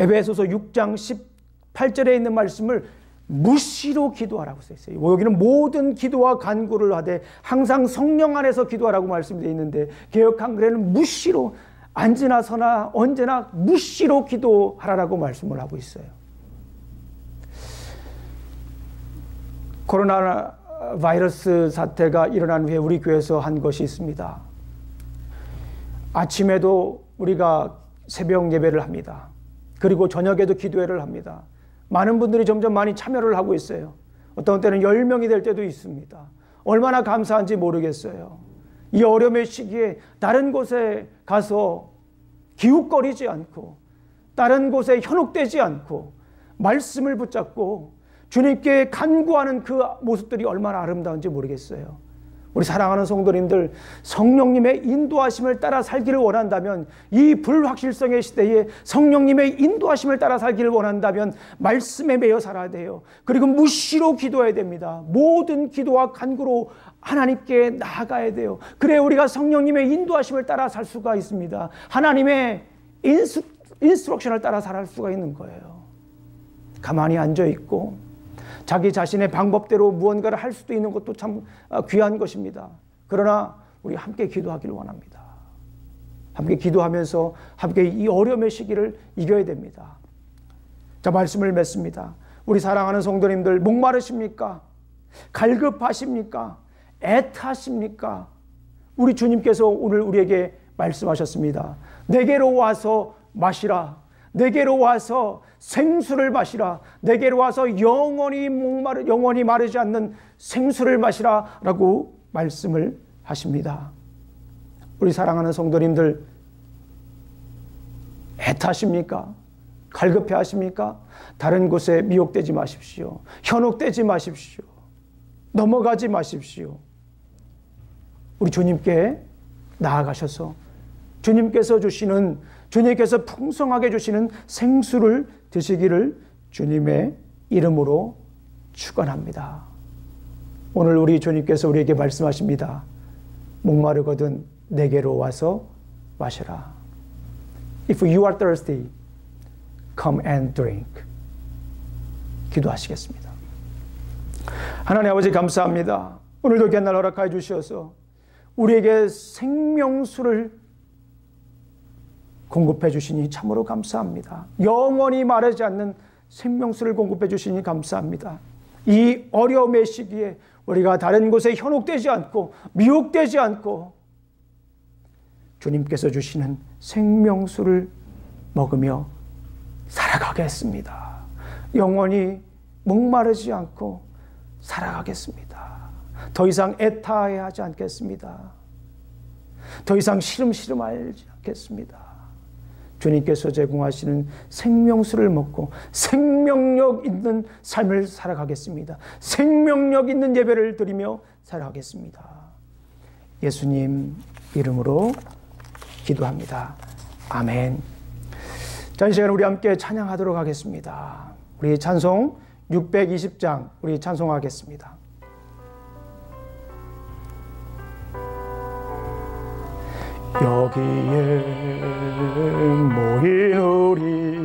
에베소서 6장 18절에 있는 말씀을 무시로 기도하라고 써 있어요. 여기는 모든 기도와 간구를 하되 항상 성령 안에서 기도하라고 말씀되어 있는데 개역 한글에는 무시로 앉으나 서나 언제나 무시로 기도하라고 말씀을 하고 있어요. 코로나 바이러스 사태가 일어난 후에 우리 교회에서 한 것이 있습니다. 아침에도 우리가 새벽 예배를 합니다. 그리고 저녁에도 기도회를 합니다. 많은 분들이 점점 많이 참여를 하고 있어요. 어떤 때는 10명이 될 때도 있습니다. 얼마나 감사한지 모르겠어요. 이 어려움의 시기에 다른 곳에 가서 기웃거리지 않고 다른 곳에 현혹되지 않고 말씀을 붙잡고 주님께 간구하는 그 모습들이 얼마나 아름다운지 모르겠어요. 우리 사랑하는 성도님들, 성령님의 인도하심을 따라 살기를 원한다면, 이 불확실성의 시대에 성령님의 인도하심을 따라 살기를 원한다면 말씀에 매여 살아야 돼요. 그리고 무시로 기도해야 됩니다. 모든 기도와 간구로 하나님께 나아가야 돼요. 그래야 우리가 성령님의 인도하심을 따라 살 수가 있습니다. 하나님의 인스트럭션을 따라 살 수가 있는 거예요. 가만히 앉아 있고 자기 자신의 방법대로 무언가를 할 수도 있는 것도 참 귀한 것입니다. 그러나 우리 함께 기도하기를 원합니다. 함께 기도하면서 함께 이 어려움의 시기를 이겨야 됩니다. 자, 말씀을 맺습니다. 우리 사랑하는 성도님들, 목마르십니까? 갈급하십니까? 애타십니까? 우리 주님께서 오늘 우리에게 말씀하셨습니다. 내게로 와서 마시라. 내게로 와서 생수를 마시라. 내게로 와서 영원히 마르지 않는 생수를 마시라 라고 말씀을 하십니다. 우리 사랑하는 성도님들, 애타십니까? 갈급해 하십니까? 다른 곳에 미혹되지 마십시오. 현혹되지 마십시오. 넘어가지 마십시오. 우리 주님께 나아가셔서 주님께서 풍성하게 주시는 생수를 드시기를 주님의 이름으로 축원합니다. 오늘 우리 주님께서 우리에게 말씀하십니다. 목마르거든 내게로 와서 마시라. If you are thirsty, come and drink. 기도하시겠습니다. 하나님 아버지 감사합니다. 오늘도 귀한 날 허락하여 주셔서 우리에게 생명수를 공급해 주시니 참으로 감사합니다. 영원히 마르지 않는 생명수를 공급해 주시니 감사합니다. 이 어려움의 시기에 우리가 다른 곳에 현혹되지 않고 미혹되지 않고 주님께서 주시는 생명수를 먹으며 살아가겠습니다. 영원히 목마르지 않고 살아가겠습니다. 더 이상 애타해하지 않겠습니다. 더 이상 시름시름하지 않겠습니다. 주님께서 제공하시는 생명수를 먹고 생명력 있는 삶을 살아가겠습니다. 생명력 있는 예배를 드리며 살아가겠습니다. 예수님 이름으로 기도합니다. 아멘. 자, 이 시간 우리 함께 찬양하도록 하겠습니다. 우리 찬송 620장 우리 찬송하겠습니다. 여기에 모인 우리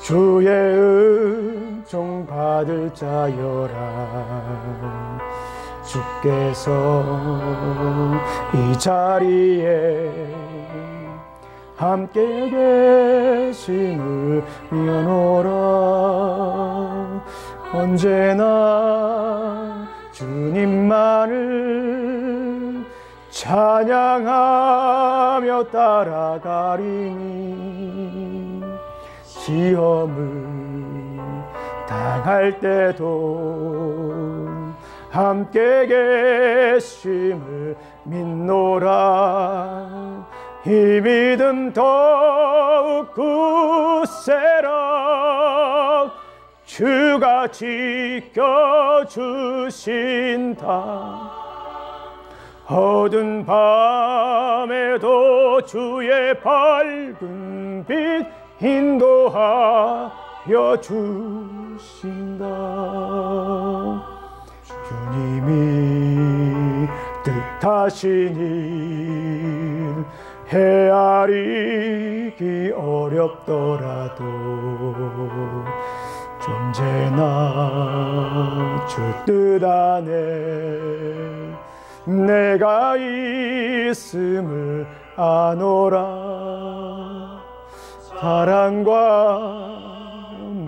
주의 은총 받을 자여라. 주께서 이 자리에 함께 계심을 위하노라. 언제나 주님만을 찬양하며 따라가리니 시험을 당할 때도 함께 계심을 믿노라. 이 믿음 더욱 굳세라. 주가 지켜주신다. 어두운 밤에도 주의 밝은 빛 인도하여 주신다. 주님이 뜻하신 일 헤아리기 어렵더라도 언제나 주 뜻 안에 내가 있음을 아노라. 사랑과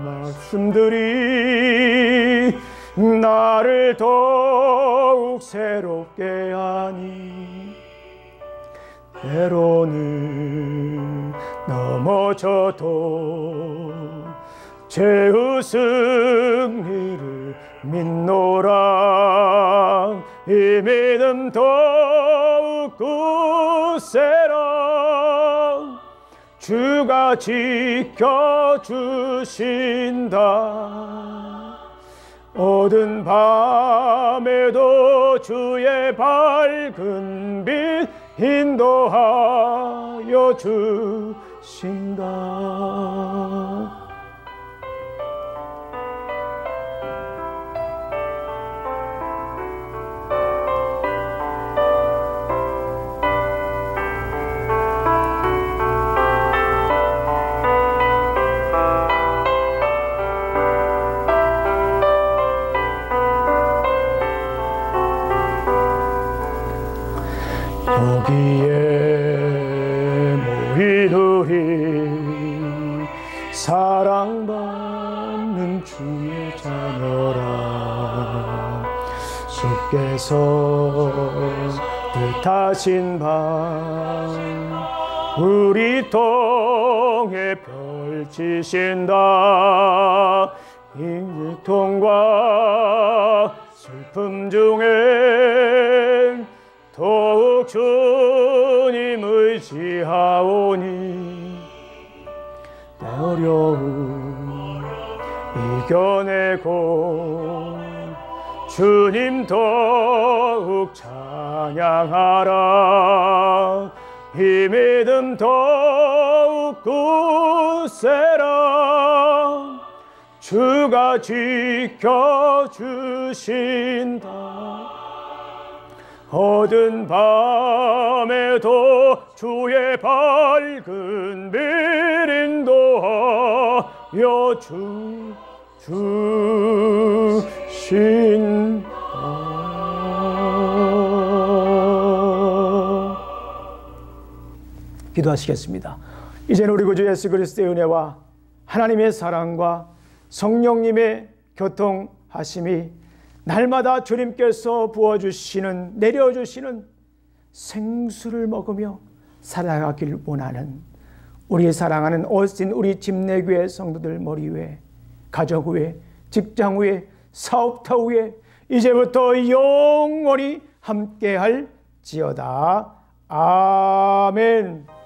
말씀들이 나를 더욱 새롭게 하니 때로는 넘어져도 죄의 승리를 믿노라. 이 믿음 더욱 굳세라. 주가 지켜주신다. 어두운 밤에도 주의 밝은 빛 인도하여 주신다. 우리 사랑받는 주의 자녀라. 주께서 뜻하신 밤 우리 통해 펼치신다. 이 고통과 슬픔 중에 더욱 주님 의지하오니 내 어려움 이겨내고 주님 더욱 찬양하라. 이 믿음 더욱 굳세라. 주가 지켜주신다. 어두운 밤에도 주의 밝은 빛 인도하여 주신다. 기도하시겠습니다. 이제는 우리 구주 예수 그리스도의 은혜와 하나님의 사랑과 성령님의 교통하심이 날마다 주님께서 부어주시는 내려주시는 생수를 먹으며 살아가길 원하는 우리 사랑하는 오스틴 우리 집내교회 성도들 머리 위에, 가정 위에, 직장 위에, 사업터 위에 이제부터 영원히 함께할지어다. 아멘.